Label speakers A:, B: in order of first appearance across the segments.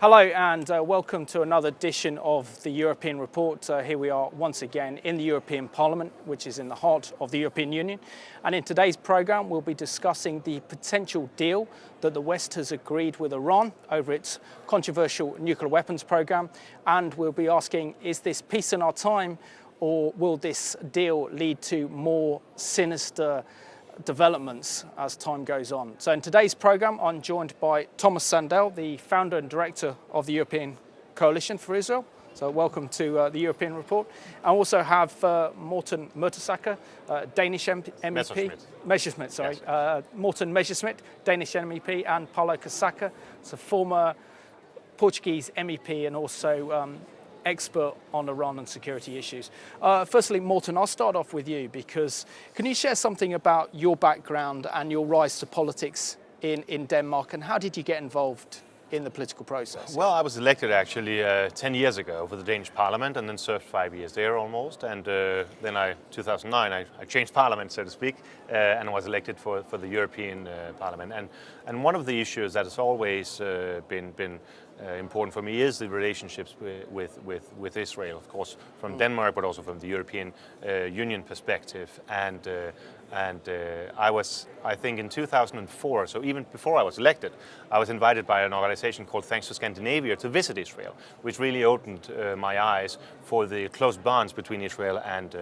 A: Hello and welcome to another edition of the European Report. Here we are once again in the European Parliament, which is in the heart of the European Union. And in today's programme, we'll be discussing the potential deal that the West has agreed with Iran over its controversial nuclear weapons programme. And we'll be asking, is this peace in our time, or will this deal lead to more sinister developments as time goes on? So in today's programme, I'm joined by Thomas Sandell, the founder and director of the European Coalition for Israel. So welcome to the European Report. I also have Morten Mertesacker, Danish MEP. Messerschmidt, sorry. Yes. Morten Messerschmidt, Danish MEP, and Paulo Casaca, a former Portuguese MEP and also expert on Iran and security issues. Firstly, Morten, I'll start off with you because can you share something about your background and your rise to politics in Denmark, and how did you get involved in the political process?
B: Well, I was elected actually 10 years ago for the Danish Parliament and then served 5 years there almost. And then 2009, I changed Parliament, so to speak, and was elected for the European Parliament. And one of the issues that has always been important for me is the relationships with Israel, of course, from Denmark, but also from the European Union perspective. And I think in 2004, so even before I was elected, I was invited by an organization called Thanks for Scandinavia to visit Israel, which really opened my eyes for the close bonds between Israel and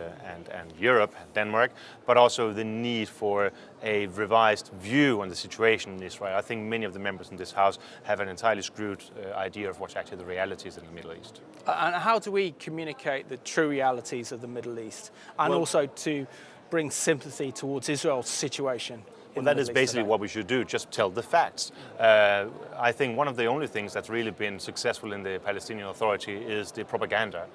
B: Europe, and Denmark, but also the need for a revised view on the situation in Israel. I think many of the members in this House have an entirely screwed idea of what's actually the realities in the Middle East.
A: And how do we communicate the true realities of the Middle East, and also to bring sympathy towards Israel's situation?
B: Well, that is basically what we should do, just tell the facts. I think one of the only things that's really been successful in the Palestinian Authority is the propaganda,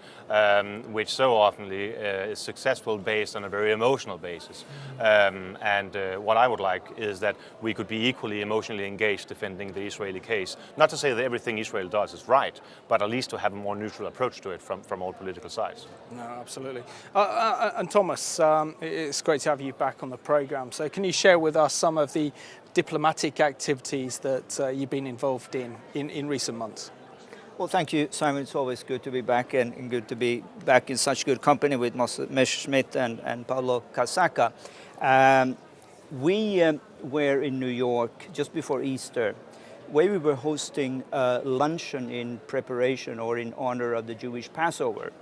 B: which so often is successful based on a very emotional basis. What I would like is that we could be equally emotionally engaged defending the Israeli case. Not to say that everything Israel does is right, but at least to have a more neutral approach to it from all political sides.
A: No, absolutely. And Thomas, it's great to have you back on the programme. So can you share with us some of the diplomatic activities that you've been involved in recent months?
C: Well, thank you, Simon. It's always good to be back and good to be back in such good company with Messerschmidt and Paulo Casaca. We were in New York just before Easter, where we were hosting a luncheon in preparation or in honor of the Jewish Passover.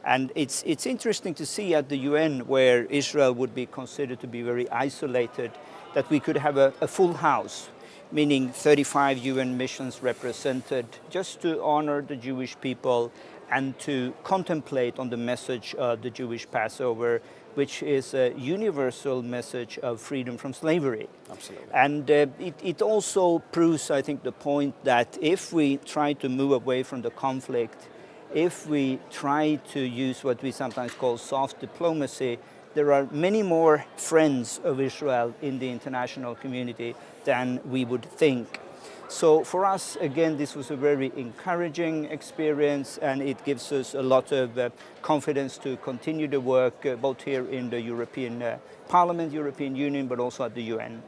C: And it's interesting to see at the UN, where Israel would be considered to be very isolated, that we could have a full house, meaning 35 UN missions represented, just to honor the Jewish people and to contemplate on the message of the Jewish Passover, which is a universal message of freedom from slavery.
A: Absolutely.
C: And it also proves, I think, the point that if we try to move away from the conflict, if we try to use what we sometimes call soft diplomacy, there are many more friends of Israel in the international community than we would think. So for us, again, this was a very encouraging experience, and it gives us a lot of confidence to continue the work both here in the European Parliament, European Union, but also at the UN.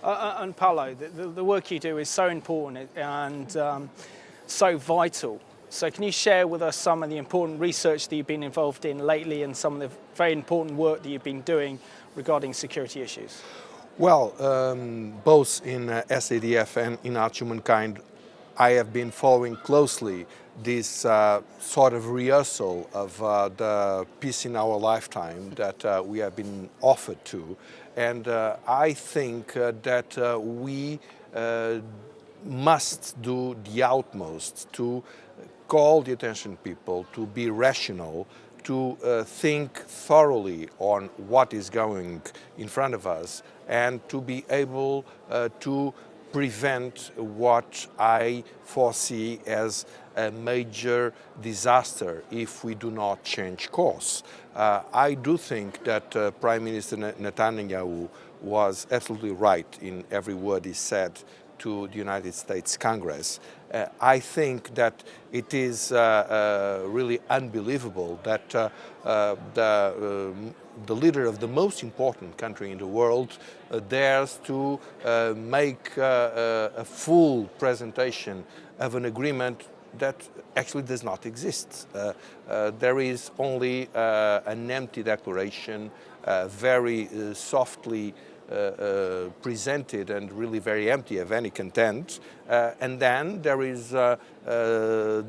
A: Yeah. And Paulo, the work you do is so important and so vital. So can you share with us some of the important research that you've been involved in lately and some of the very important work that you've been doing regarding security issues?
D: Well, both in SADF and in Arch Humankind, I have been following closely this sort of rehearsal of the peace in our lifetime that we have been offered to. And I think that we must do the utmost to call the attention people to be rational, to think thoroughly on what is going in front of us, and to be able to prevent what I foresee as a major disaster if we do not change course. I do think that Prime Minister Netanyahu was absolutely right in every word he said to the United States Congress. I think that it is really unbelievable that the leader of the most important country in the world dares to make a full presentation of an agreement that actually does not exist. There is only an empty declaration, very softly presented and really very empty of any content. And then there is the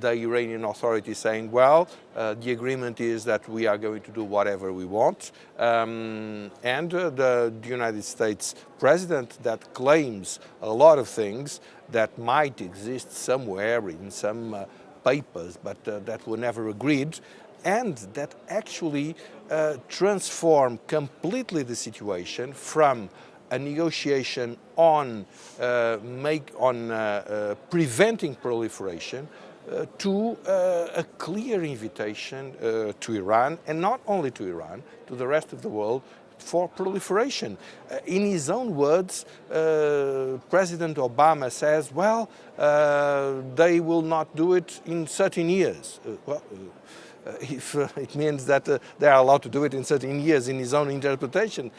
D: Iranian authority saying, well, the agreement is that we are going to do whatever we want. And the United States president that claims a lot of things that might exist somewhere in some papers, but that were never agreed, and that actually transform completely the situation from a negotiation on preventing proliferation to a clear invitation to Iran, and not only to Iran, to the rest of the world, for proliferation. In his own words, President Obama says, well, they will not do it in 13 years. If it means that they are allowed to do it in 13 years in his own interpretation,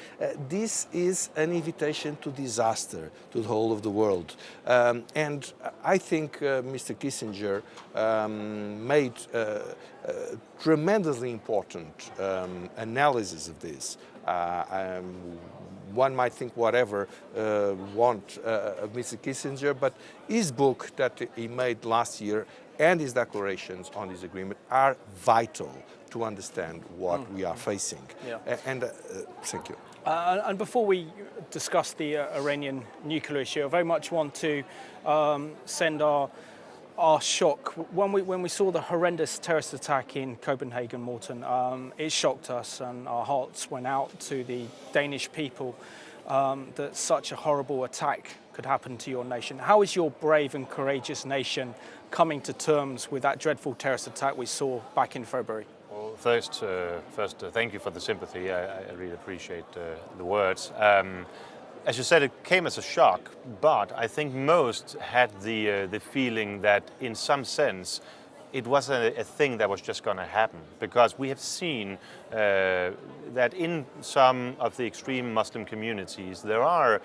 D: this is an invitation to disaster to the whole of the world. And I think Mr. Kissinger made tremendously important analysis of this. One might think whatever want of Mr. Kissinger, but his book that he made last year and his declarations on this agreement are vital to understand what we are facing.
A: Yeah.
D: Thank you.
A: And before we discuss the Iranian nuclear issue, I very much want to send our shock. When we saw the horrendous terrorist attack in Copenhagen, Morten, it shocked us, and our hearts went out to the Danish people that such a horrible attack could happen to your nation. How is your brave and courageous nation coming to terms with that dreadful terrorist attack we saw back in February?
B: Well, first, thank you for the sympathy. I really appreciate the words. As you said, it came as a shock, but I think most had the feeling that in some sense it was a thing that was just going to happen, because we have seen that in some of the extreme Muslim communities there are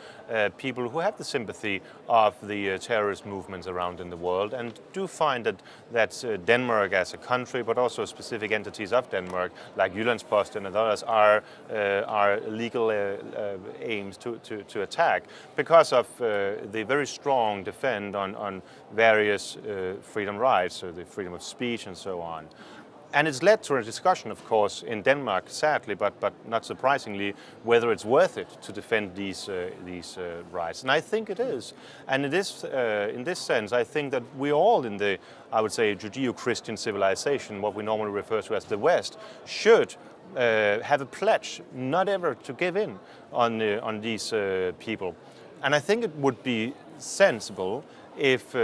B: people who have the sympathy of the terrorist movements around in the world, and do find that Denmark as a country, but also specific entities of Denmark like Jyllands-Posten and others are legal aims to attack, because of the very strong defense on various freedom rights, so the freedom of speech and so on. And it's led to a discussion, of course, in Denmark, sadly, but not surprisingly, whether it's worth it to defend these rights. And I think it is. And it is, in this sense, I think that we all in the, I would say, Judeo-Christian civilization, what we normally refer to as the West, should have a pledge not ever to give in on these people. And I think it would be sensible if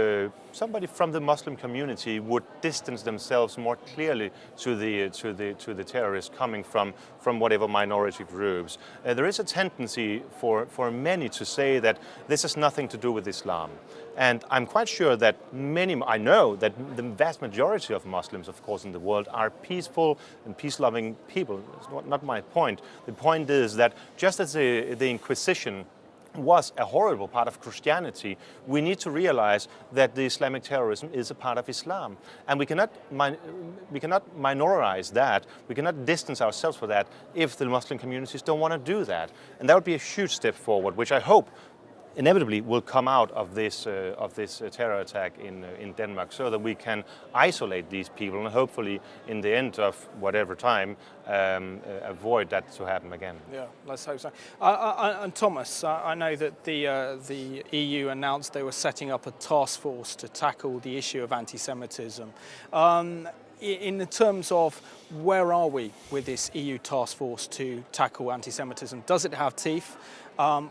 B: somebody from the Muslim community would distance themselves more clearly to the terrorists coming from whatever minority groups. There is a tendency for many to say that this has nothing to do with Islam. And I'm quite sure that I know that the vast majority of Muslims, of course, in the world are peaceful and peace-loving people. It's not my point. The point is that just as the Inquisition was a horrible part of Christianity, we need to realize that the Islamic terrorism is a part of Islam. And we cannot minorize that, we cannot distance ourselves from that if the Muslim communities don't want to do that. And that would be a huge step forward, which I hope inevitably will come out of this terror attack in Denmark, so that we can isolate these people and hopefully in the end of whatever time avoid that to happen again.
A: Yeah, let's hope so. And Thomas, I know that the EU announced they were setting up a task force to tackle the issue of anti-Semitism. In the terms of where are we with this EU task force to tackle anti-Semitism? Does it have teeth?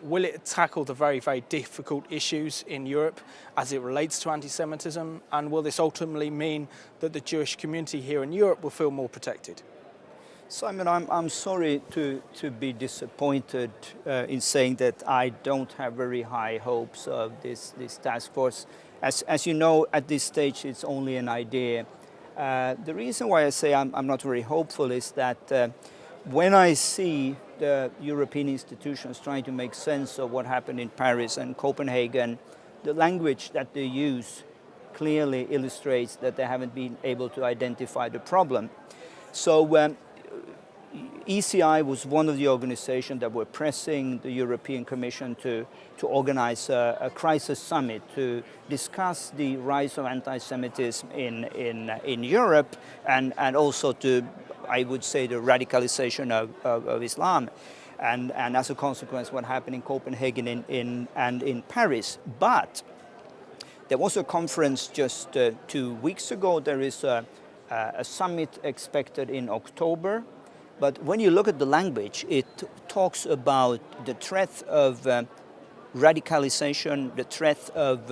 A: Will it tackle the very, very difficult issues in Europe as it relates to anti-Semitism? And will this ultimately mean that the Jewish community here in Europe will feel more protected?
C: Simon, I'm sorry to be disappointed in saying that I don't have very high hopes of this task force. As you know, at this stage, it's only an idea. The reason why I say I'm not very hopeful is that when I see the European institutions trying to make sense of what happened in Paris and Copenhagen, the language that they use clearly illustrates that they haven't been able to identify the problem. So ECI was one of the organizations that were pressing the European Commission to organize a crisis summit to discuss the rise of anti-Semitism in Europe and also to, I would say, the radicalization of Islam. And as a consequence, what happened in Copenhagen and in Paris. But there was a conference just 2 weeks ago. There is a summit expected in October. But when you look at the language, it talks about the threat of radicalization, the threat of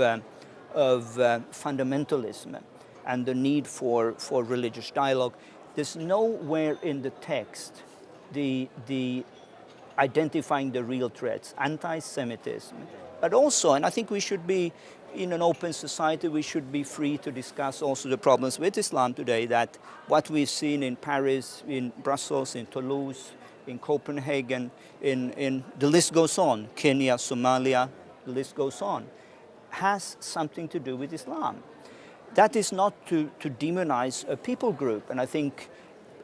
C: fundamentalism, and the need for religious dialogue. There's nowhere in the text the identifying the real threats, anti-Semitism, but also, and I think we should be, in an open society, we should be free to discuss also the problems with Islam today, that what we've seen in Paris, in Brussels, in Toulouse, in Copenhagen, in the list goes on, Kenya, Somalia, the list goes on, has something to do with Islam. That is not to demonize a people group, and I think,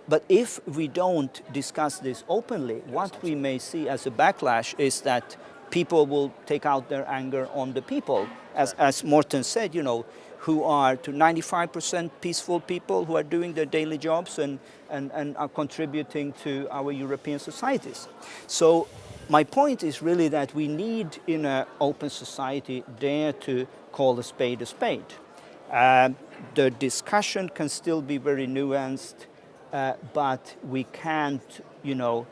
C: but if we don't discuss this openly, what we may see as a backlash is that people will take out their anger on the people, as Morten said, you know, who are to 95% peaceful people who are doing their daily jobs and are contributing to our European societies. So my point is really that we need, in an open society, dare to call a spade a spade. The discussion can still be very nuanced, but we can't, you know,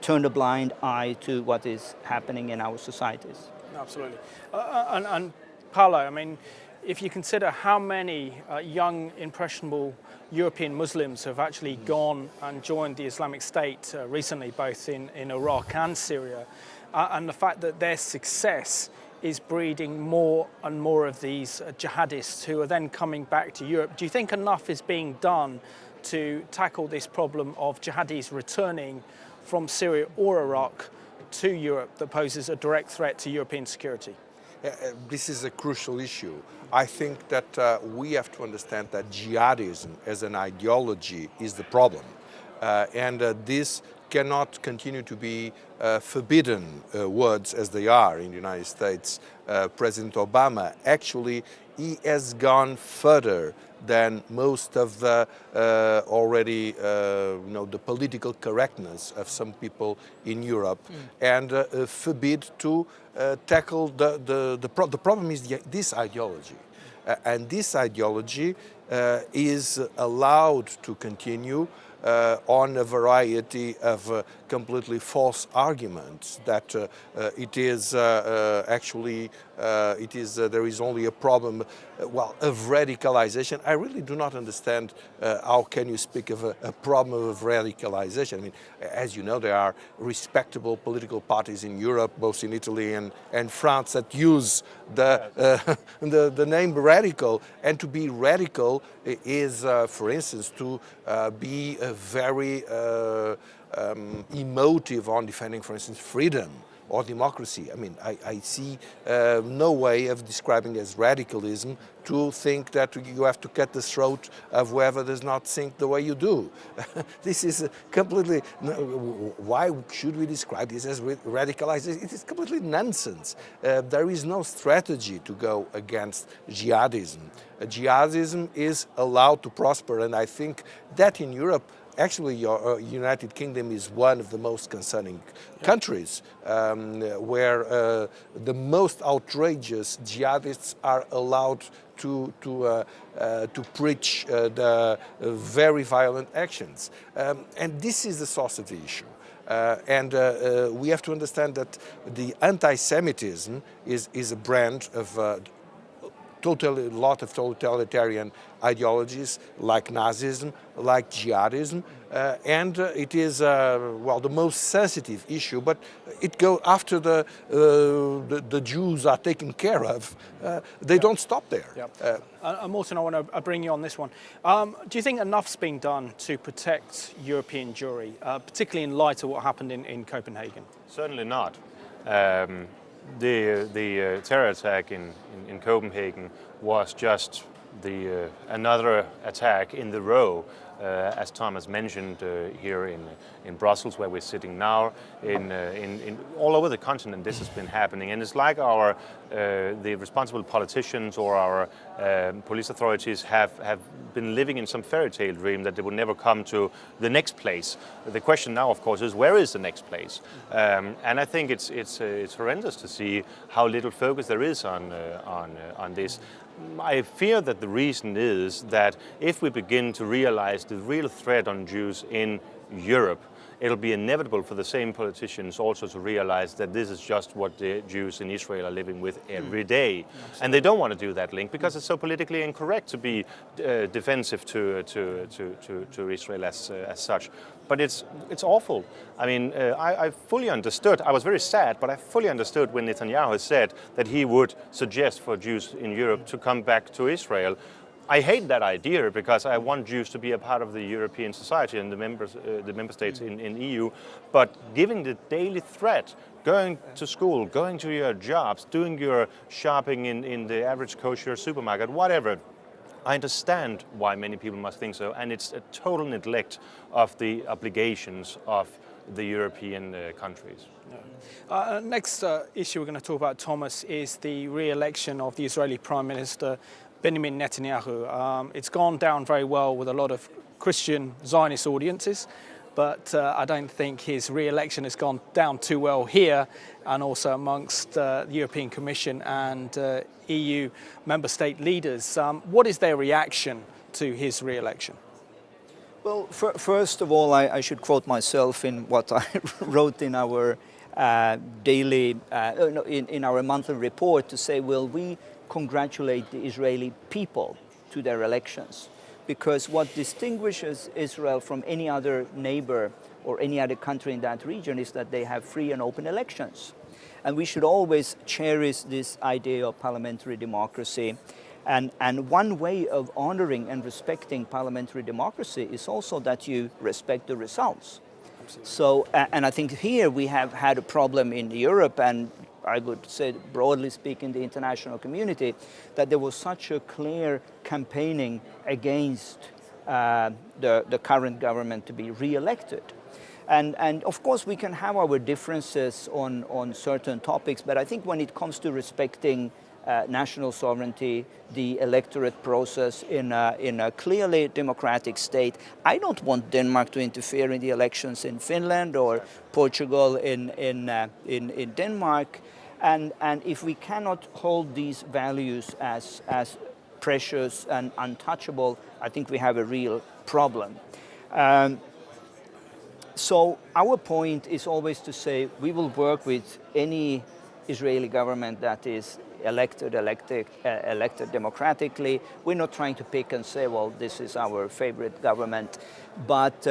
C: turn a blind eye to what is happening in our societies.
A: Absolutely. And Paolo, I mean, if you consider how many young, impressionable European Muslims have actually gone and joined the Islamic State recently, both in Iraq and Syria, and the fact that their success is breeding more and more of these jihadists who are then coming back to Europe, do you think enough is being done to tackle this problem of jihadis returning from Syria or Iraq to Europe that poses a direct threat to European security?
D: This is a crucial issue. I think that we have to understand that jihadism as an ideology is the problem. And this cannot continue to be forbidden words as they are in the United States. President Obama, actually, he has gone further than most of the already, the political correctness of some people in Europe, and forbid to tackle the problem is this ideology. And this ideology is allowed to continue on a variety of completely false arguments that it is actually there is only a problem of radicalization. I really do not understand how can you speak of a problem of radicalization. I mean, as you know, there are respectable political parties in Europe, both in Italy and France, that use the name radical, and to be radical is, for instance, to be very emotive on defending, for instance, freedom or democracy. I mean, I see no way of describing it as radicalism to think that you have to cut the throat of whoever does not think the way you do. This is completely, why should we describe this as radicalization? It is completely nonsense. There is no strategy to go against jihadism. Jihadism is allowed to prosper, and I think that in Europe, actually, your United Kingdom is one of the most concerning countries where the most outrageous jihadists are allowed to preach the very violent actions. And this is the source of the issue. And we have to understand that the anti-Semitism is a brand of a lot of totalitarian ideologies like Nazism, like jihadism, and it is the most sensitive issue. But it goes after the Jews are taken care of. They don't stop there.
A: Yeah. Morten, I want to bring you on this one. Do you think enough's being done to protect European Jewry, particularly in light of what happened in Copenhagen?
B: Certainly not. The terror attack in Copenhagen was just another attack in the row, as Thomas mentioned, here in Brussels, where we're sitting now, in all over the continent. This has been happening, and it's like the responsible politicians or our police authorities have been living in some fairy tale dream that they would never come to the next place. The question now, of course, is where is the next place? And I think it's horrendous to see how little focus there is on this. I fear that the reason is that if we begin to realize the real threat on Jews in Europe, it'll be inevitable for the same politicians also to realize that this is just what the Jews in Israel are living with every day. And they don't want to do that link because it's so politically incorrect to be defensive to Israel as such. But it's awful. I mean, I fully understood. I was very sad, but I fully understood when Netanyahu said that he would suggest for Jews in Europe to come back to Israel. I hate that idea because I want Jews to be a part of the European society and the member states in EU. But given the daily threat, going to school, going to your jobs, doing your shopping in the average kosher supermarket, whatever, I understand why many people must think so, and it's a total neglect of the obligations of the European countries.
A: Next issue we're going to talk about, Thomas, is the re-election of the Israeli Prime Minister Benjamin Netanyahu. It's gone down very well with a lot of Christian Zionist audiences, but I don't think his re-election has gone down too well here and also amongst the European Commission and EU member state leaders. What is their reaction to his re-election?
C: Well, first of all, I should quote myself in what I wrote in our in our monthly report to say, well, we congratulate the Israeli people to their elections, because what distinguishes Israel from any other neighbor or any other country in that region is that they have free and open elections. And we should always cherish this idea of parliamentary democracy. And one way of honoring and respecting parliamentary democracy is also that you respect the results. Absolutely. So, and I think here we have had a problem in Europe, and I would say, broadly speaking, the international community, that there was such a clear campaigning against the current government to be re-elected. And of course, we can have our differences on certain topics, but I think when it comes to respecting national sovereignty, the electorate process in a clearly democratic state, I don't want Denmark to interfere in the elections in Finland or Portugal in Denmark. And if we cannot hold these values as precious and untouchable, I think we have a real problem. So our point is always to say we will work with any Israeli government that is elected democratically. We're not trying to pick and say, well, this is our favorite government, but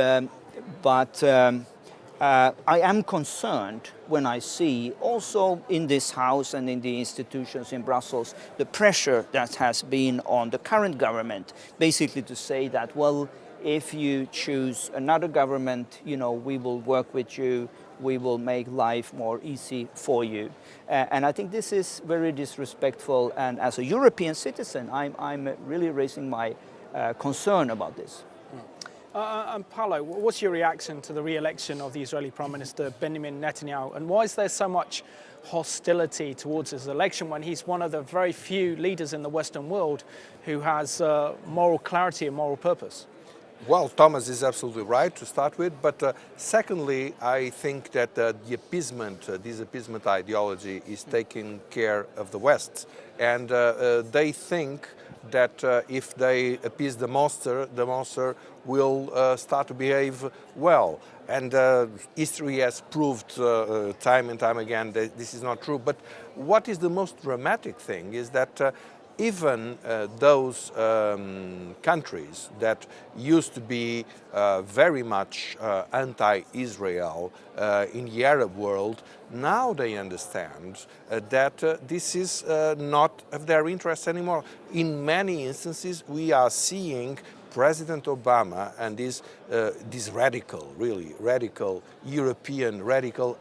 C: I am concerned when I see also in this House and in the institutions in Brussels the pressure that has been on the current government, basically to say that, well, if you choose another government, you know, we will work with you, we will make life more easy for you. And I think this is very disrespectful, and as a European citizen, I'm really raising my concern about this.
A: And Paolo, what's your reaction to the re-election of the Israeli Prime Minister Benjamin Netanyahu, and why is there so much hostility towards his election when he's one of the very few leaders in the Western world who has moral clarity and moral purpose?
D: Well, Thomas is absolutely right to start with, but secondly, I think that the appeasement, this appeasement ideology is taking care of the West, and they think that if they appease the monster will start to behave well. And history has proved time and time again that this is not true. But what is the most dramatic thing is that even those countries that used to be very much anti-Israel in the Arab world, now they understand that this is not of their interest anymore. In many instances, we are seeing President Obama and these radical, really radical European, radical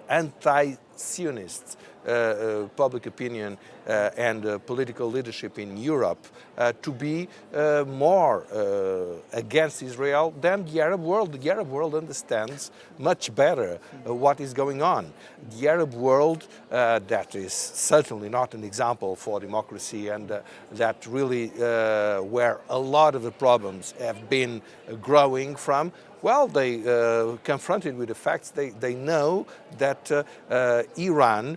D: anti-Zionists public opinion and political leadership in Europe to be more against Israel than the Arab world. The Arab world understands much better what is going on. The Arab world, that is certainly not an example for democracy, and that really where a lot of the problems have been growing from. Well, they confronted with the facts, they know that Iran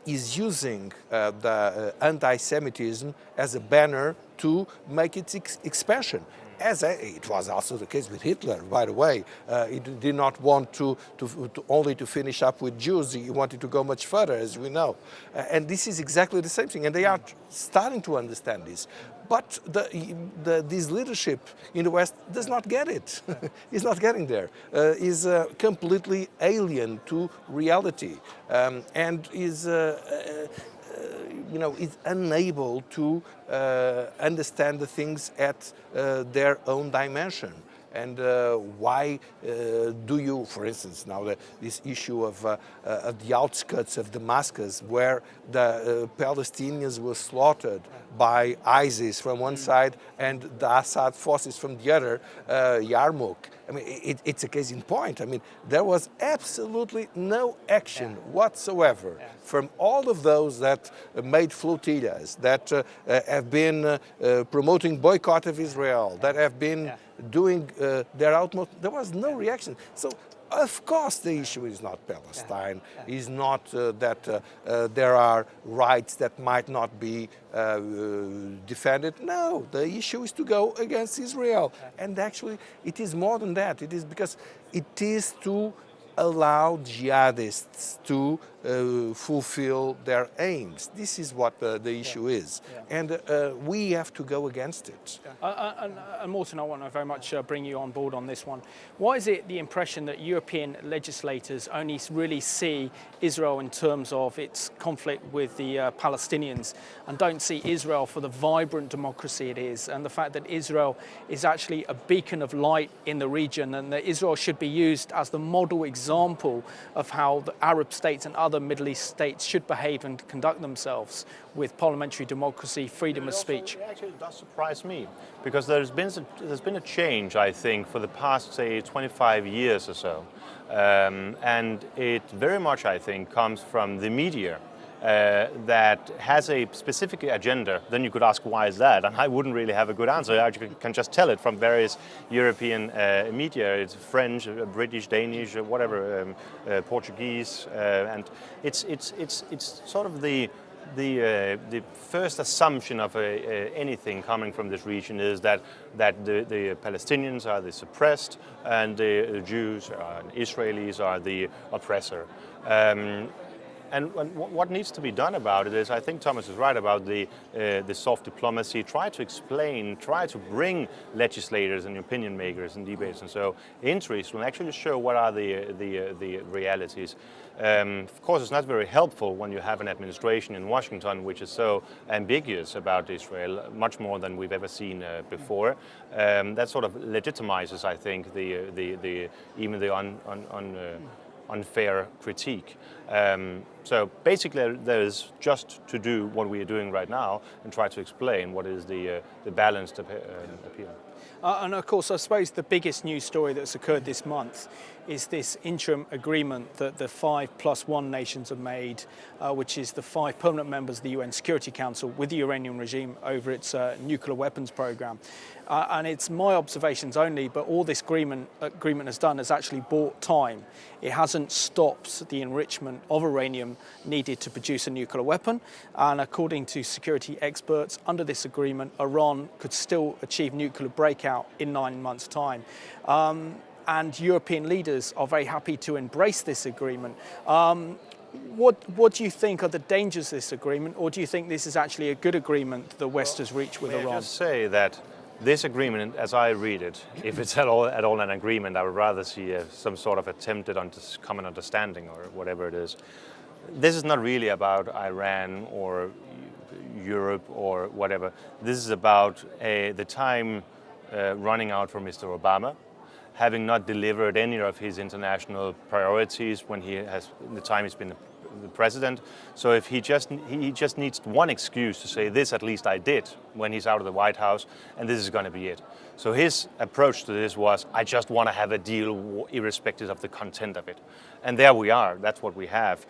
D: is using the anti-Semitism as a banner to make its expansion. As it was also the case with Hitler, by the way. He did not want to only to finish up with Jews. He wanted to go much further, as we know. And this is exactly the same thing, and they are starting to understand this. But this leadership in the West does not get it. It's not getting there. Is completely alien to reality, and is is unable to understand the things at their own dimension. And why do you, for instance, now this issue of the outskirts of Damascus, where the Palestinians were slaughtered by ISIS from one side and the Assad forces from the other, Yarmouk. I mean, it's a case in point. I mean, there was absolutely no action whatsoever from all of those that made flotillas, that have been promoting boycott of Israel, that have been doing their utmost. There was no reaction. So, of course, the issue is not Palestine, is not that there are rights that might not be defended. No, the issue is to go against Israel. And actually, it is more than that. It is because it is to allow jihadists to fulfill their aims. This is what the issue is. And we have to go against it.
A: And Morten, I want to very much bring you on board on this one. Why is it the impression that European legislators only really see Israel in terms of its conflict with the Palestinians and don't see Israel for the vibrant democracy it is, and the fact that Israel is actually a beacon of light in the region, and that Israel should be used as the model example of how the Arab states and other Middle East states should behave and conduct themselves with parliamentary democracy, freedom of speech?
B: It actually does surprise me, because there's been a change, I think, for the past, say, 25 years or so. And it very much, I think, comes from the media. That has a specific agenda. Then you could ask, why is that? And I wouldn't really have a good answer. I can just tell it from various European media. It's French, British, Danish, whatever, Portuguese, and it's sort of the first assumption of anything coming from this region is that the Palestinians are the suppressed and the Jews and Israelis are the oppressor. And what needs to be done about it is, I think Thomas is right about the soft diplomacy. Try to explain, try to bring legislators and opinion makers and debates and so into Israel and actually show what are the realities. Of course, it's not very helpful when you have an administration in Washington which is so ambiguous about Israel, much more than we've ever seen before. That sort of legitimizes, I think, even the unfair critique. So basically there's just to do what we are doing right now and try to explain what is the balanced appeal.
A: And of course, I suppose the biggest news story that's occurred this month is this interim agreement that the 5+1 nations have made, which is the 5 permanent members of the UN Security Council with the Iranian regime over its nuclear weapons program. And it's my observations only, but all this agreement has done is actually bought time. It hasn't stopped the enrichment of uranium needed to produce a nuclear weapon. And according to security experts, under this agreement, Iran could still achieve nuclear breakout in 9 months' time. And European leaders are very happy to embrace this agreement. What do you think are the dangers of this agreement, or do you think this is actually a good agreement the West has reached with Iran?
B: I just say that this agreement, as I read it, if it's at all an agreement, I would rather see some sort of attempted common understanding or whatever it is. This is not really about Iran or Europe or whatever. This is about the time running out for Mr. Obama, having not delivered any of his international priorities when the time he's been the president. So if he just needs one excuse to say this, at least I did, when he's out of the White House, and this is going to be it. So his approach to this was, I just want to have a deal irrespective of the content of it. And there we are. That's what we have.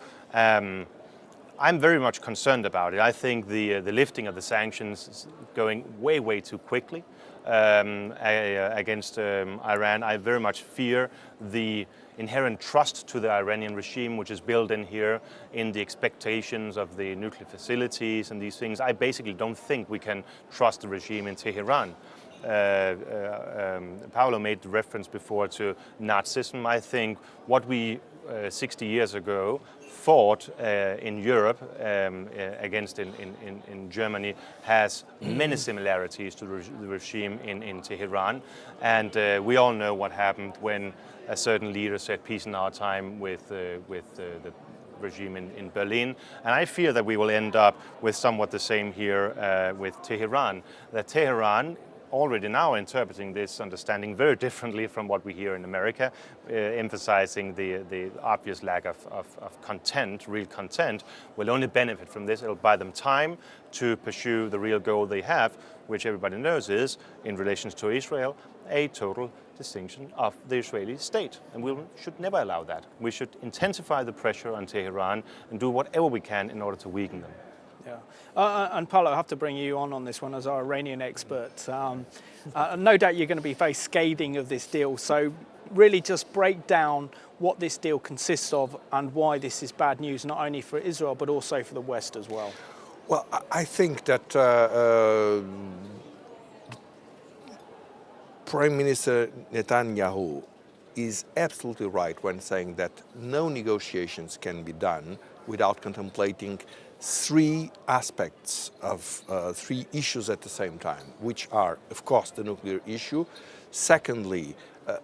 B: I'm very much concerned about it. I think the lifting of the sanctions is going way too quickly against Iran. I very much fear the inherent trust to the Iranian regime, which is built in here in the expectations of the nuclear facilities and these things. I basically don't think we can trust the regime in Tehran. Paolo made the reference before to Nazism. I think what we 60 years ago fought in Europe against in Germany has many similarities to the regime in Tehran. And we all know what happened when a certain leader said peace in our time with the regime in Berlin. And I fear that we will end up with somewhat the same here with Tehran. That Tehran already now interpreting this understanding very differently from what we hear in America, emphasizing the obvious lack of content, real content, will only benefit from this. It'll buy them time to pursue the real goal they have, which everybody knows is, in relation to Israel, a total distinction of the Israeli state. And we should never allow that. We should intensify the pressure on Tehran and do whatever we can in order to weaken them.
A: Yeah, and Paolo, I have to bring you on this one as our Iranian expert. No doubt you're going to be very scathing of this deal, so really just break down what this deal consists of and why this is bad news, not only for Israel, but also for the West as well.
D: Well, I think that Prime Minister Netanyahu is absolutely right when saying that no negotiations can be done without contemplating three aspects of three issues at the same time, which are, of course, the nuclear issue, secondly,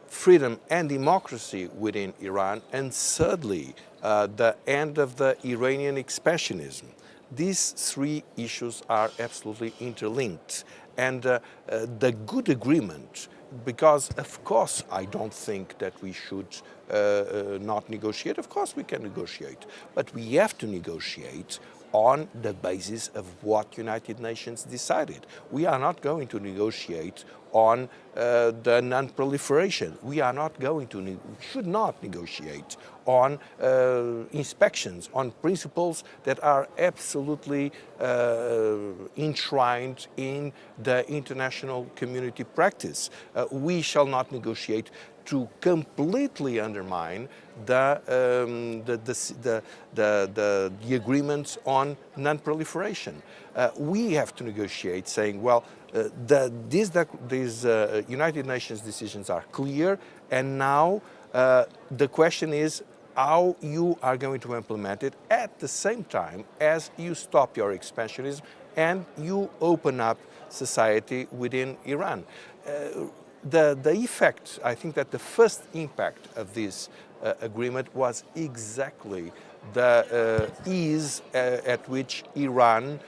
D: freedom and democracy within Iran, and thirdly, the end of the Iranian expansionism. These three issues are absolutely interlinked, and the good agreement, because of course I don't think that we should not negotiate. Of course we can negotiate, but we have to negotiate on the basis of what United Nations decided. We are not going to negotiate on the non-proliferation. We are not going to, should not negotiate on inspections, on principles that are absolutely enshrined in the international community practice. We shall not negotiate to completely undermine the agreements on non-proliferation. We have to negotiate saying, well, these United Nations decisions are clear, and now the question is how you are going to implement it at the same time as you stop your expansionism and you open up society within Iran. The effect, I think that the first impact of this agreement was exactly the ease at which Iran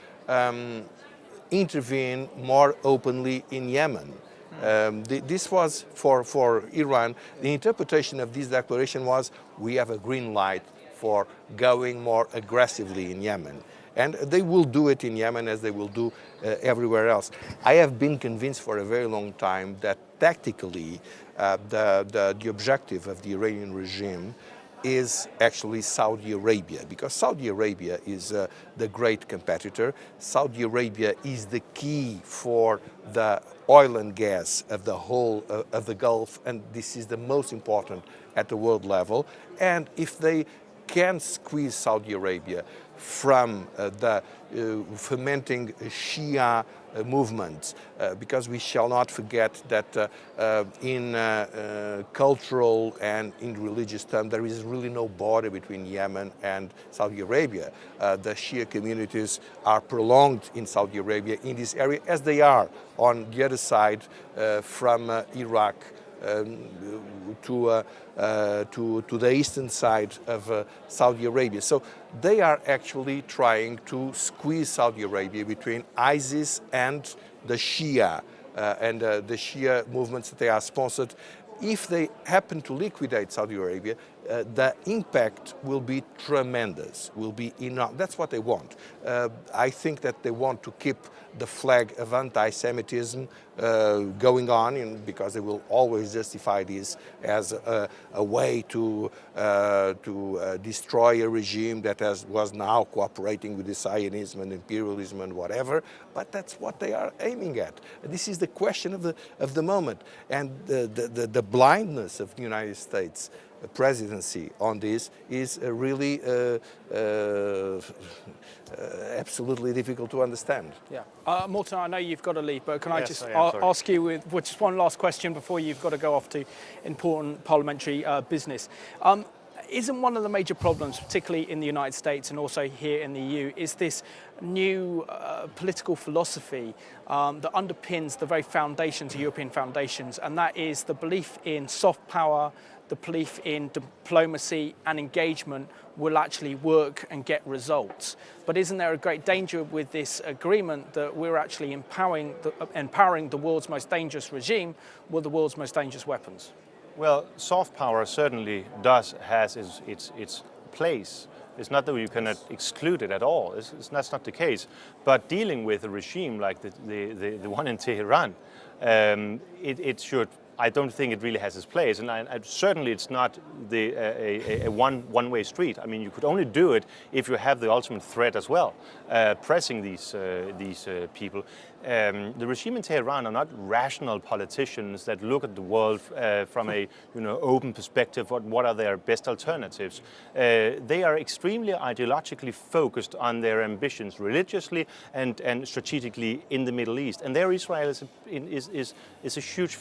D: intervened more openly in Yemen. This was, for Iran, the interpretation of this declaration was, we have a green light for going more aggressively in Yemen. And they will do it in Yemen as they will do everywhere else. I have been convinced for a very long time that tactically the objective of the Iranian regime is actually Saudi Arabia, because Saudi Arabia is the great competitor. Saudi Arabia is the key for the oil and gas of the whole of the Gulf, and this is the most important at the world level. And if they can squeeze Saudi Arabia from the fermenting Shia movement, because we shall not forget that in cultural and in religious terms there is really no border between Yemen and Saudi Arabia. The Shia communities are prolonged in Saudi Arabia in this area, as they are on the other side from Iraq to the eastern side of Saudi Arabia. So they are actually trying to squeeze Saudi Arabia between ISIS and the Shia and the Shia movements that they are sponsored. If they happen to liquidate Saudi Arabia, the impact will be tremendous, will be enough. That's what they want. I think that they want to keep the flag of anti-Semitism going on, because they will always justify this as a way to destroy a regime that was now cooperating with the Zionism and imperialism and whatever. But that's what they are aiming at. This is the question of the moment, and the blindness of the United States presidency on this is really absolutely difficult to understand.
A: Yeah. Morten, I know you've got to leave, but can I
B: Yes,
A: just
B: I am, sorry.
A: ask you with just one last question before you've got to go off to important parliamentary business? Isn't one of the major problems, particularly in the United States and also here in the EU, is this new political philosophy that underpins the very foundations, European foundations, and that is the belief in soft power, the belief in diplomacy and engagement will actually work and get results. But isn't there a great danger with this agreement that we're actually empowering the world's most dangerous regime with the world's most dangerous weapons?
B: Well, soft power certainly has its place. It's not that you cannot exclude it at all. That's not the case. But dealing with a regime like the one in Tehran, it should. I don't think it really has its place, and certainly it's not a one-way street. I mean, you could only do it if you have the ultimate threat as well, pressing these people. The regime in Tehran are not rational politicians that look at the world from a open perspective. What are their best alternatives? They are extremely ideologically focused on their ambitions, religiously and strategically in the Middle East, and there Israel is a huge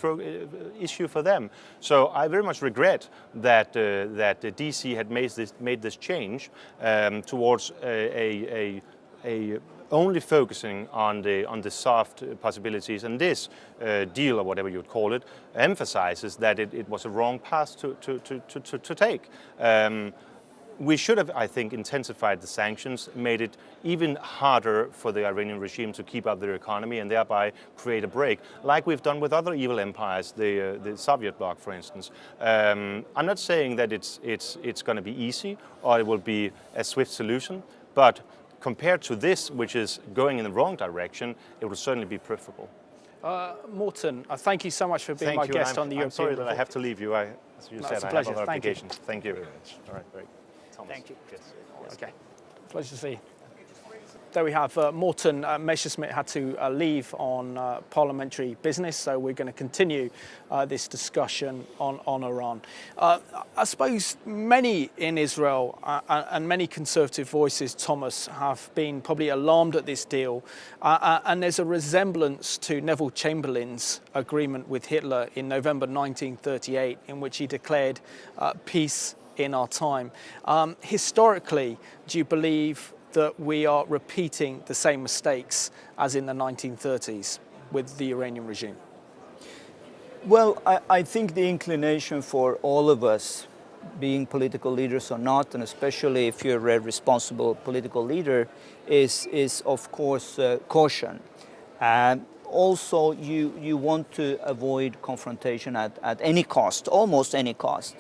B: issue for them. So I very much regret that DC had made this change towards a only focusing on the soft possibilities, and this deal, or whatever you would call it, emphasizes that it was a wrong path to take. We should have, I think, intensified the sanctions, made it even harder for the Iranian regime to keep up their economy and thereby create a break, like we've done with other evil empires, the Soviet bloc, for instance. I'm not saying that it's going to be easy or it will be a swift solution, but compared to this, which is going in the wrong direction, it will certainly be preferable.
A: Morten, thank you so much for being my guest on the European
B: I'm sorry that I
A: Report.
B: have to leave you. As you said,
A: it's a
B: I have
A: pleasure.
B: other
A: Thank you.
B: obligations. Thank you very much. All right, great. Thomas.
A: Thank you.
B: Yes.
A: Okay, pleasure to see you. There we have Morten Messerschmidt had to leave on parliamentary business, so we're going to continue this discussion on Iran. I suppose many in Israel and many conservative voices, Thomas, have been probably alarmed at this deal, and there's a resemblance to Neville Chamberlain's agreement with Hitler in November 1938, in which he declared peace in our time. Historically, do you believe that we are repeating the same mistakes as in the 1930s with the Iranian regime?
C: Well, I think the inclination for all of us, being political leaders or not, and especially if you're a responsible political leader, is of course caution. Also, you want to avoid confrontation at any cost, almost any cost.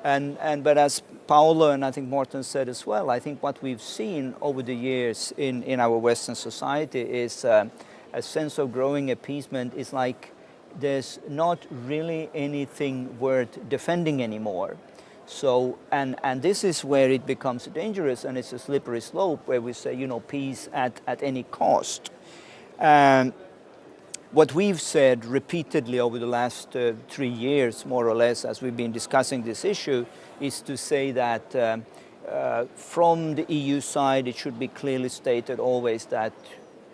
C: But as Paolo and I think Morten said as well, I think what we've seen over the years in our Western society is a sense of growing appeasement. Is like there's not really anything worth defending anymore. So, and this is where it becomes dangerous, and it's a slippery slope where we say, peace at any cost. What we've said repeatedly over the last 3 years, more or less, as we've been discussing this issue, is to say that from the EU side, it should be clearly stated always that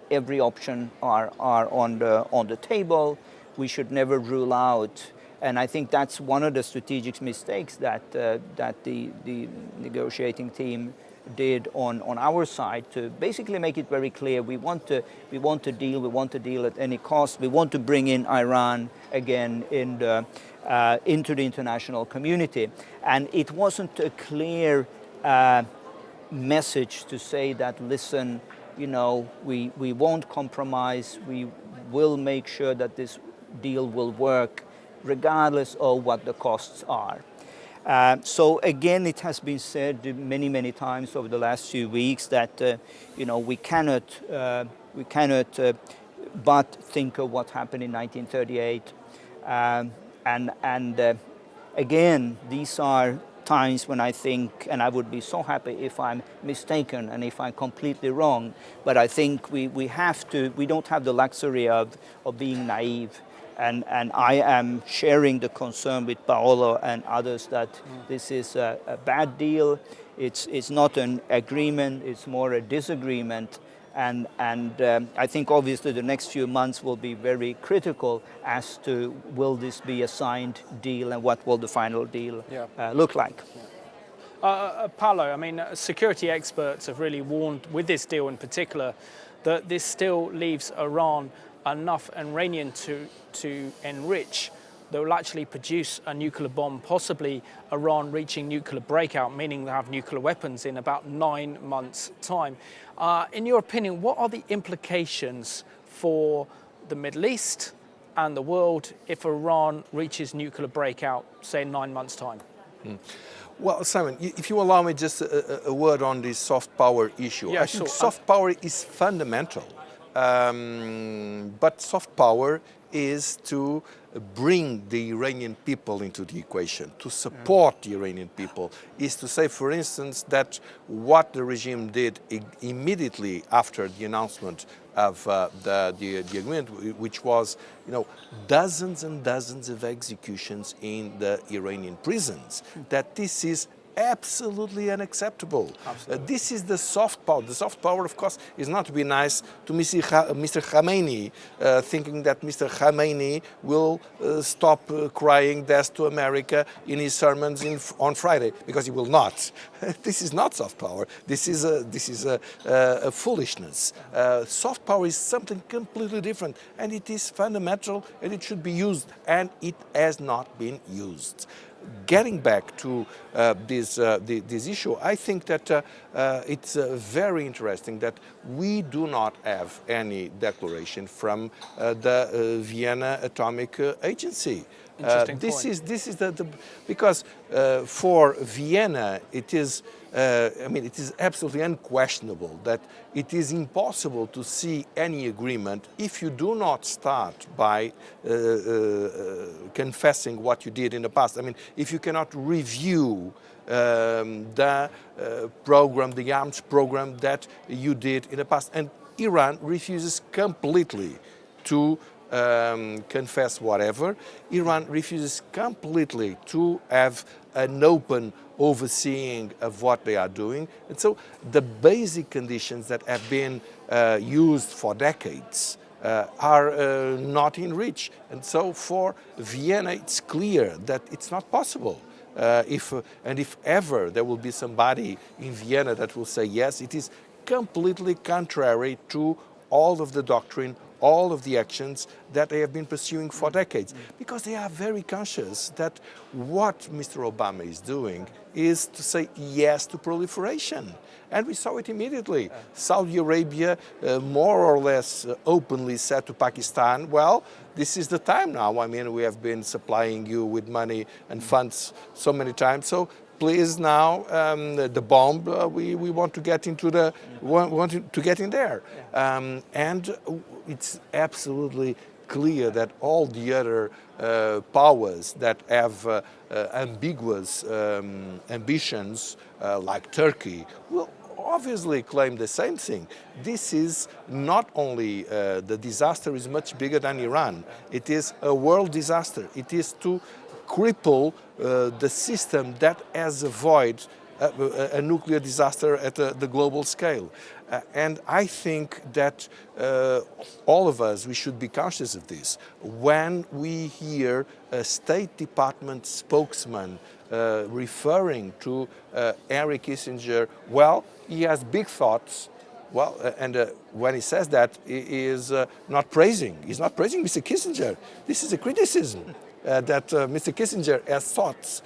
C: every option are on the table. We should never rule out. And I think that's one of the strategic mistakes that the negotiating team did on our side, to basically make it very clear we want to deal at any cost. We want to bring in Iran again into the international community. And it wasn't a clear message to say that, listen, we won't compromise, we will make sure that this deal will work regardless of what the costs are. So again, it has been said many, many times over the last few weeks that we cannot but think of what happened in 1938, and again, these are times when I think, and I would be so happy if I'm mistaken and if I'm completely wrong, but I think we don't have the luxury of being naive. And I am sharing the concern with Paolo and others that this is a bad deal. It's not an agreement, it's more a disagreement. And I think obviously the next few months will be very critical as to will this be a signed deal and what will the final deal look like.
A: Paolo, I mean, security experts have really warned, with this deal in particular, that this still leaves Iran enough uranium to enrich that will actually produce a nuclear bomb, possibly Iran reaching nuclear breakout, meaning they have nuclear weapons in about 9 months' time. In your opinion, what are the implications for the Middle East and the world if Iran reaches nuclear breakout, say, in 9 months' time?
D: Well, Simon, if you allow me just a word on this soft power issue.
A: Yeah,
D: I think
A: sure.
D: soft power is fundamental. But soft power is to bring the Iranian people into the equation, to support the Iranian people, is to say, for instance, that what the regime did immediately after the announcement of the agreement, which was, dozens and dozens of executions in the Iranian prisons, that this is absolutely unacceptable. This is the soft power. The soft power, of course, is not to be nice to Mr. Khamenei, thinking that Mr. Khamenei will stop crying death to America in his sermons on Friday, because he will not. This is not soft power. This is a foolishness. Soft power is something completely different, and it is fundamental, and it should be used, and it has not been used. Getting back to this issue, I think that it's very interesting that we do not have any declaration from the Vienna Atomic Agency. This is because for Vienna it is. It is absolutely unquestionable that it is impossible to see any agreement if you do not start by confessing what you did in the past. I mean, if you cannot review the program, the arms program that you did in the past. And Iran refuses completely to confess whatever. Iran refuses completely to have an open overseeing of what they are doing. And so the basic conditions that have been used for decades are not in reach. And so for Vienna, it's clear that it's not possible. If ever there will be somebody in Vienna that will say yes, it is completely contrary to all of the doctrine, all of the actions that they have been pursuing for decades, because they are very conscious that what Mr. Obama is doing is to say yes to proliferation. And we saw it immediately. Saudi Arabia more or less openly said to Pakistan, well, this is the time now. I mean, we have been supplying you with money and funds so many times. So please now, the bomb, we want to get into want to get in there. And it's absolutely clear that all the other powers that have ambiguous ambitions, like Turkey, will obviously claim the same thing. This is not only the disaster is much bigger than Iran. It is a world disaster. It is to cripple the system that has avoided a nuclear disaster at the global scale. And I think that all of us, we should be conscious of this. When we hear a State Department spokesman referring to Henry Kissinger, well, he has big thoughts. Well, and when he says that, he is not praising. He's not praising Mr. Kissinger. This is a criticism. That Mr. Kissinger has thoughts.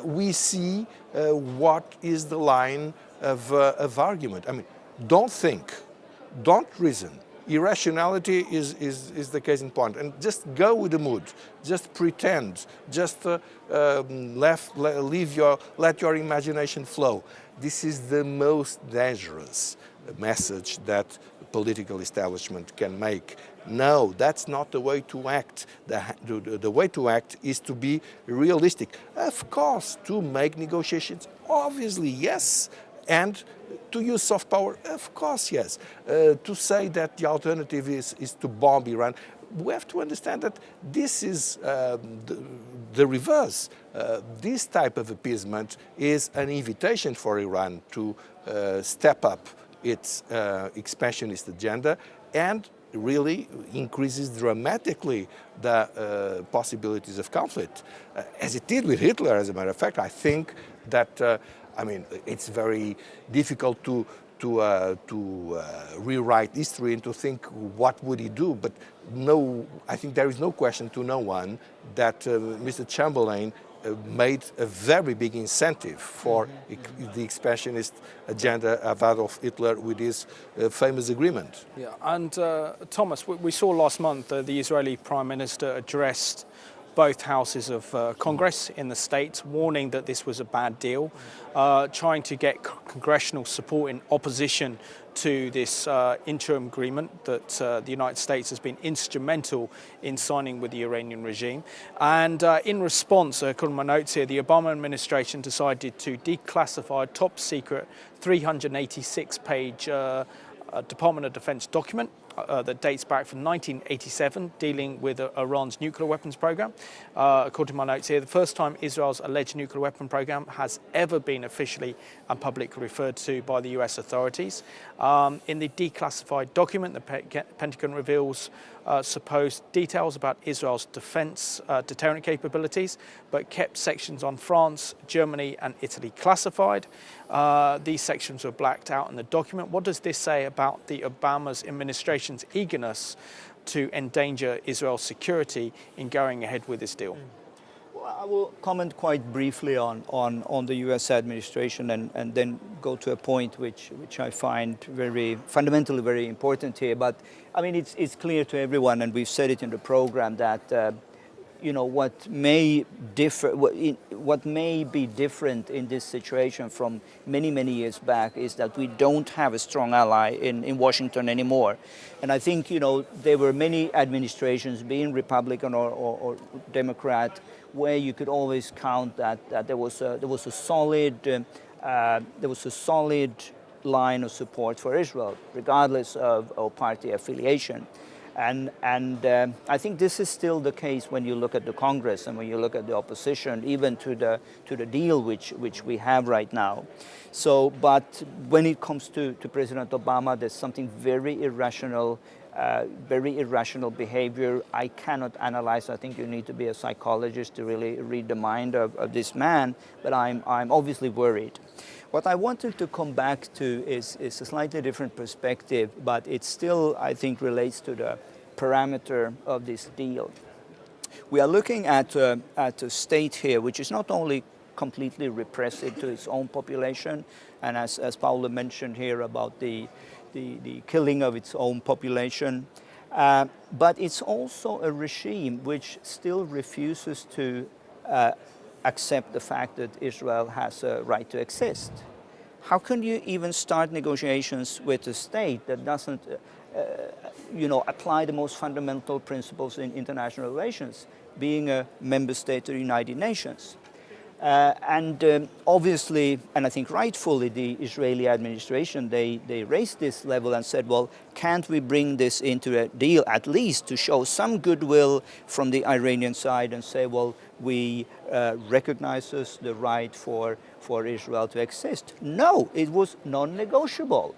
D: We see what is the line of argument. I mean, don't think, don't reason, irrationality is the case in point. And just go with the mood, just pretend, just let your imagination flow. This is the most dangerous message that the political establishment can make. No, that's not the way to act. The way to act is to be realistic. Of course, to make negotiations, obviously, yes. And to use soft power, of course, yes. To say that the alternative is to bomb Iran, we have to understand that this is the reverse. This type of appeasement is an invitation for Iran to step up its expansionist agenda and really increases dramatically the possibilities of conflict. As it did with Hitler, as a matter of fact. I think that, it's very difficult to rewrite history and to think what would he do, but no, I think there is no question to no one that Mr. Chamberlain made a very big incentive for the expansionist agenda of Adolf Hitler with his famous agreement.
A: Yeah, and Thomas, we saw last month the Israeli Prime Minister addressed both houses of Congress in the States, warning that this was a bad deal, trying to get congressional support in opposition to this interim agreement that the United States has been instrumental in signing with the Iranian regime. And in response, according to my notes here, the Obama administration decided to declassify a top secret 386-page Department of Defense document that dates back from 1987, dealing with Iran's nuclear weapons program. According to my notes here, the first time Israel's alleged nuclear weapon program has ever been officially and publicly referred to by the US authorities. In the declassified document, the Pentagon reveals supposed details about Israel's defense deterrent capabilities, but kept sections on France, Germany, and Italy classified. These sections were blacked out in the document. What does this say about the Obama's administration's eagerness to endanger Israel's security in going ahead with this deal?
C: Well, I will comment quite briefly on the US administration and then go to a point which I find fundamentally very important here. But I mean, it's clear to everyone, and we've said it in the program, that what may be different in this situation from many years back is that we don't have a strong ally in Washington anymore. And I think there were many administrations, being Republican or Democrat, where you could always count that there was a solid line of support for Israel, regardless of party affiliation. And I think this is still the case when you look at the Congress and when you look at the opposition, even to the deal which we have right now. So, but when it comes to President Obama, there's something very irrational behavior. I cannot analyze. I think you need to be a psychologist to really read the mind of this man. But I'm obviously worried. What I wanted to come back to is a slightly different perspective, but it still, I think, relates to the parameter of this deal. We are looking at a state here which is not only completely repressive to its own population, and as Paolo mentioned here about the killing of its own population, but it's also a regime which still refuses to accept the fact that Israel has a right to exist. How can you even start negotiations with a state that doesn't apply the most fundamental principles in international relations, being a member state of the United Nations? Obviously, and I think rightfully, the Israeli administration, they raised this level and said, well, can't we bring this into a deal at least to show some goodwill from the Iranian side and say, well, we recognize the right for Israel to exist? No, it was non-negotiable.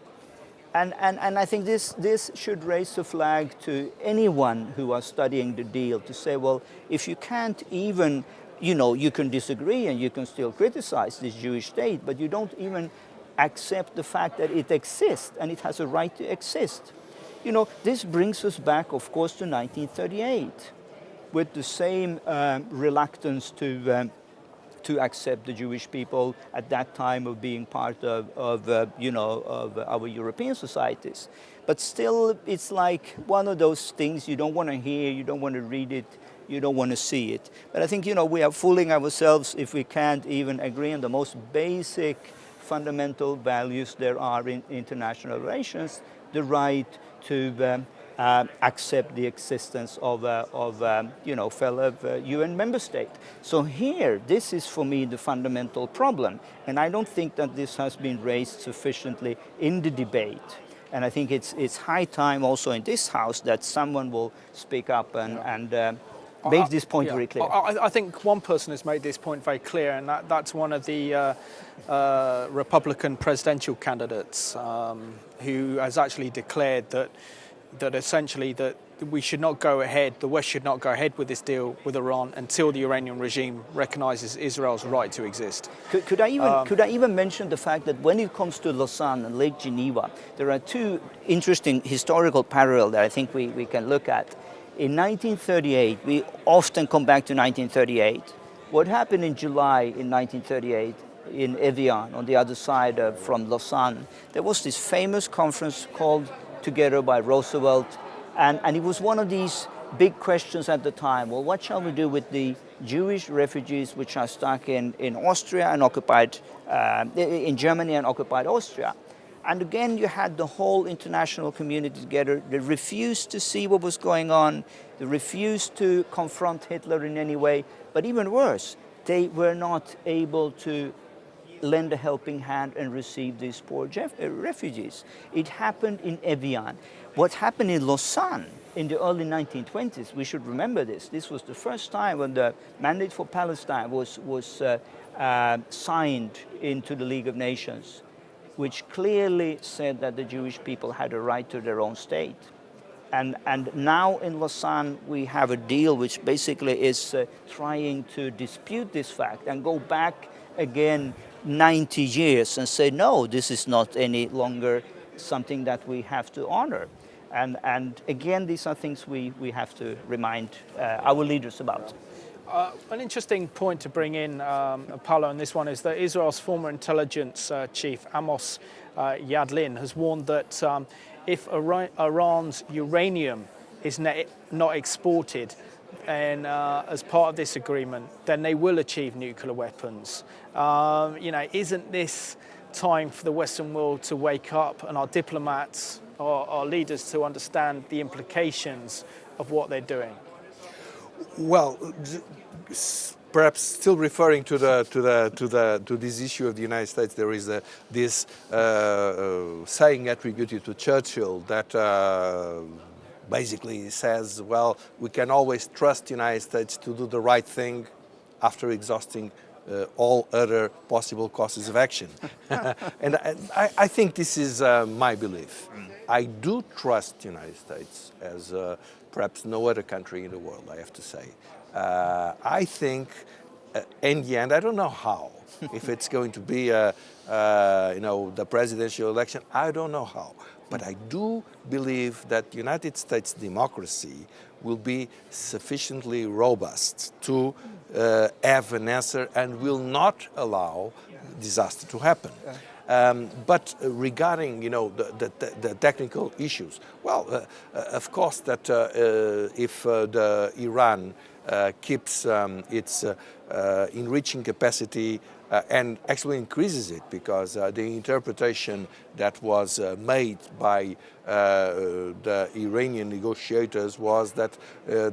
C: And I think this should raise the flag to anyone who are studying the deal to say, well, if you can't even, you can disagree and you can still criticize this Jewish state, but you don't even accept the fact that it exists and it has a right to exist. This brings us back, of course, to 1938, with the same reluctance to to accept the Jewish people at that time of being part of our European societies. But still, it's like one of those things you don't want to hear, you don't want to read it, you don't want to see it. But I think, we are fooling ourselves if we can't even agree on the most basic fundamental values there are in international relations, the right to accept the existence of fellow UN member state. So here, this is for me the fundamental problem. And I don't think that this has been raised sufficiently in the debate. And I think it's high time also in this House that someone will speak up and make this point very clear.
A: I think one person has made this point very clear, and that's one of the Republican presidential candidates who has actually declared that essentially that we should not go ahead, the West should not go ahead with this deal with Iran until the Iranian regime recognizes Israel's right to exist.
C: Could I even mention the fact that when it comes to Lausanne and Lake Geneva, there are two interesting historical parallels that I think we can look at. In 1938, we often come back to 1938. What happened in July in 1938 in Evian, on the other side from Lausanne, there was this famous conference called Together by Roosevelt, and it was one of these big questions at the time. Well, what shall we do with the Jewish refugees which are stuck in Austria and occupied, in Germany and occupied Austria? And again, you had the whole international community together. They refused to see what was going on. They refused to confront Hitler in any way. But even worse, they were not able to lend a helping hand and receive these poor refugees. It happened in Evian. What happened in Lausanne in the early 1920s, we should remember this. This was the first time when the Mandate for Palestine was signed into the League of Nations, which clearly said that the Jewish people had a right to their own state. And now in Lausanne, we have a deal which basically is trying to dispute this fact and go back again 90 years and say, no, this is not any longer something that we have to honor. And again, these are things we have to remind our leaders about.
A: An interesting point to bring in, Paolo, on this one is that Israel's former intelligence chief, Amos Yadlin, has warned that if Iran's uranium is not exported and as part of this agreement, then they will achieve nuclear weapons. Isn't this time for the Western world to wake up and our diplomats, our leaders, to understand the implications of what they're doing?
D: Well, perhaps still referring to this issue of the United States, there is this saying attributed to Churchill that basically says, well, we can always trust the United States to do the right thing after exhausting all other possible courses of action. And I think this is my belief. I do trust the United States as perhaps no other country in the world, I have to say. I think in the end, I don't know how, if it's going to be the presidential election, I don't know how. But I do believe that the United States democracy will be sufficiently robust to have an answer and will not allow disaster to happen. But regarding, the technical issues, well, of course that if the Iran keeps its enriching capacity and actually increases it, because the interpretation that was made by the Iranian negotiators was that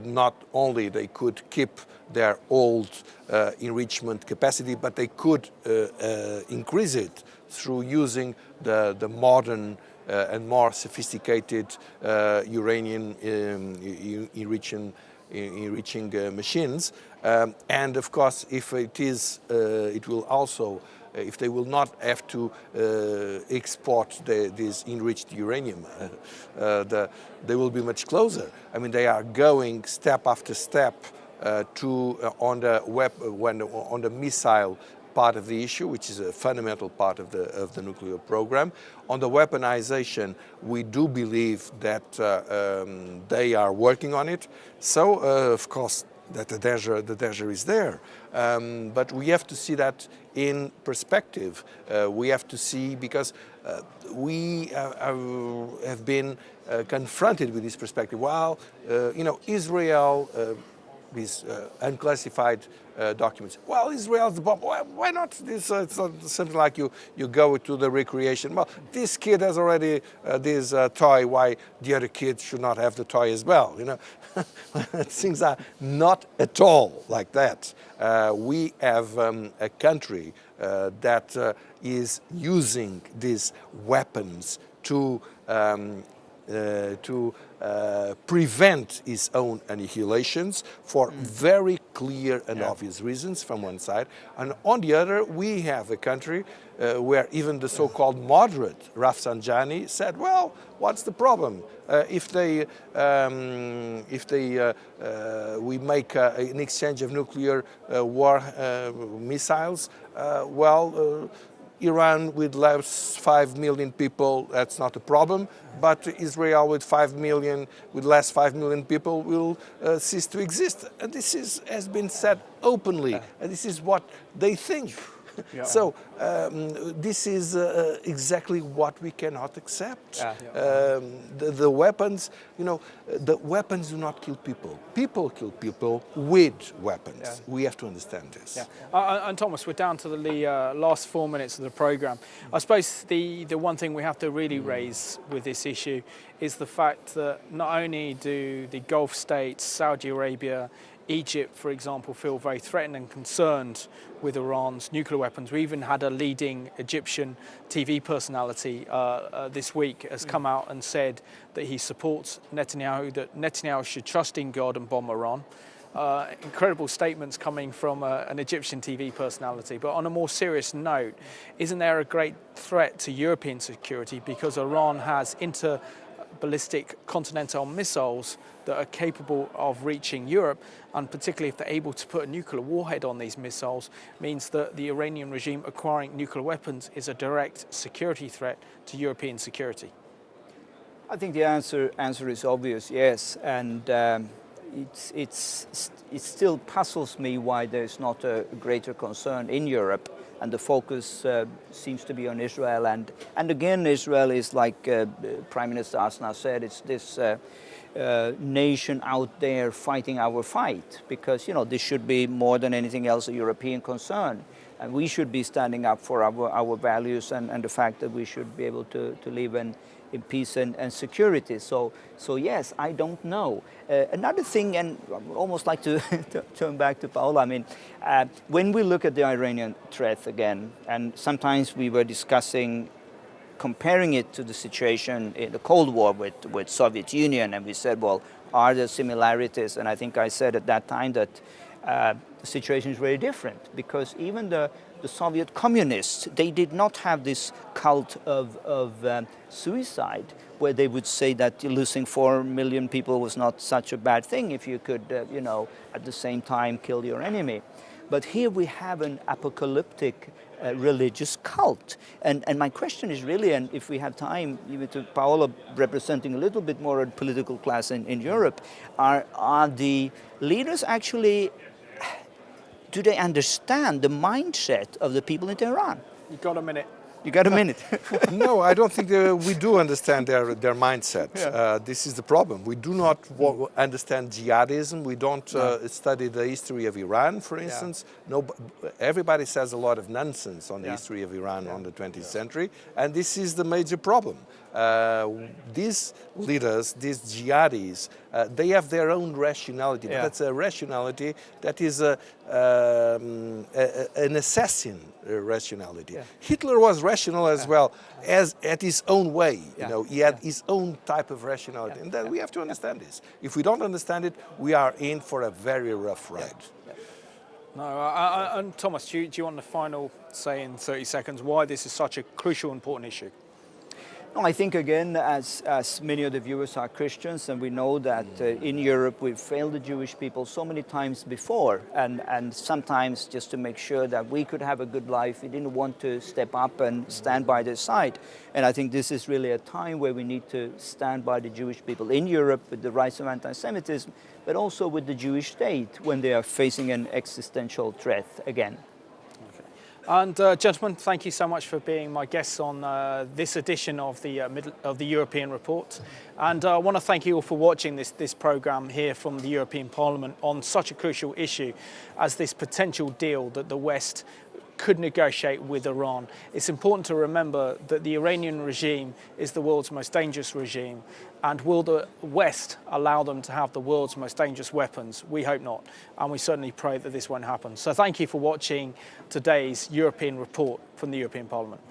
D: not only they could keep their old enrichment capacity, but they could increase it through using the modern and more sophisticated uranium enriching machines. And of course, if it is, it will also, if they will not have to export this enriched uranium, they will be much closer. I mean, they are going step after step on the missile part of the issue, which is a fundamental part of the nuclear program. On the weaponization, we do believe that they are working on it. So, of course, that the danger is there. But we have to see that in perspective. We have to see, because we have been confronted with this perspective. Well, Israel, these unclassified documents. Well, Israel's the bomb. Why not this? It's not something like you go to the recreation. Well, this kid has already this toy. Why the other kids should not have the toy as well? Things are not at all like that. We have a country that is using these weapons to prevent its own annihilations for very clear and obvious reasons from one side. And on the other, we have a country where even the so-called moderate Rafsanjani said, well, what's the problem? If we make an exchange of nuclear war missiles, Iran with less 5 million people, that's not a problem, but Israel with 5 million, with less 5 million people will cease to exist. And this has been said openly, and this is what they think. Yeah. So this is exactly what we cannot accept. The weapons, the weapons do not kill people. People kill people with weapons. Yeah. We have to understand this.
A: Yeah. And Thomas, we're down to the last 4 minutes of the programme. I suppose the one thing we have to really raise with this issue is the fact that not only do the Gulf states, Saudi Arabia, Egypt, for example, feel very threatened and concerned with Iran's nuclear weapons. We even had a leading Egyptian TV personality this week has come out and said that he supports Netanyahu, that Netanyahu should trust in God and bomb Iran. Incredible statements coming from an Egyptian TV personality. But on a more serious note, isn't there a great threat to European security because Iran has ballistic continental missiles that are capable of reaching Europe, and particularly if they're able to put a nuclear warhead on these missiles, means that the Iranian regime acquiring nuclear weapons is a direct security threat to European security?
C: I think the answer is obvious, yes, and it still puzzles me why there's not a greater concern in Europe, and the focus seems to be on Israel. And again, Israel is, like Prime Minister Asna said, it's this nation out there fighting our fight, because this should be more than anything else a European concern, and we should be standing up for our values and the fact that we should be able to live in peace and security. So yes, I don't know. Another thing, and I would almost like to turn back to Paolo, I mean, when we look at the Iranian threat again, and sometimes we were discussing comparing it to the situation in the Cold War with Soviet Union, and we said, well, are there similarities? And I think I said at that time that the situation is very different, because even the Soviet communists, they did not have this cult of suicide, where they would say that losing 4 million people was not such a bad thing if you could, at the same time kill your enemy. But here we have an apocalyptic religious cult. And my question is really, and if we have time, even to Paolo representing a little bit more a political class in Europe, are the leaders actually, do they understand the mindset of the people in Tehran?
A: You've got a minute.
C: You got a minute.
D: No, I don't think we do understand their mindset. Yeah. This is the problem. We do not understand jihadism. We don't study the history of Iran, for instance. Yeah. No, everybody says a lot of nonsense on the history of Iran on the 20th century, and this is the major problem. These leaders, these jihadis, they have their own rationality, but that's a rationality that is an assassin rationality. Yeah. Hitler was rational as well, as at his own way. He had his own type of rationality, and then we have to understand this. If we don't understand it, we are in for a very rough ride.
A: No, and Thomas, do you want the final say in 30 seconds why this is such a crucial, important issue?
C: No, I think again, as many of the viewers are Christians, and we know that in Europe we've failed the Jewish people so many times before, and sometimes just to make sure that we could have a good life, we didn't want to step up and stand by their side. And I think this is really a time where we need to stand by the Jewish people in Europe with the rise of anti-Semitism, but also with the Jewish state when they are facing an existential threat again.
A: And gentlemen, thank you so much for being my guests on this edition of the European Report. And I want to thank you all for watching this programme here from the European Parliament on such a crucial issue as this potential deal that the West could negotiate with Iran. It's important to remember that the Iranian regime is the world's most dangerous regime, and will the West allow them to have the world's most dangerous weapons? We hope not, and we certainly pray that this won't happen. So thank you for watching today's European Report from the European Parliament.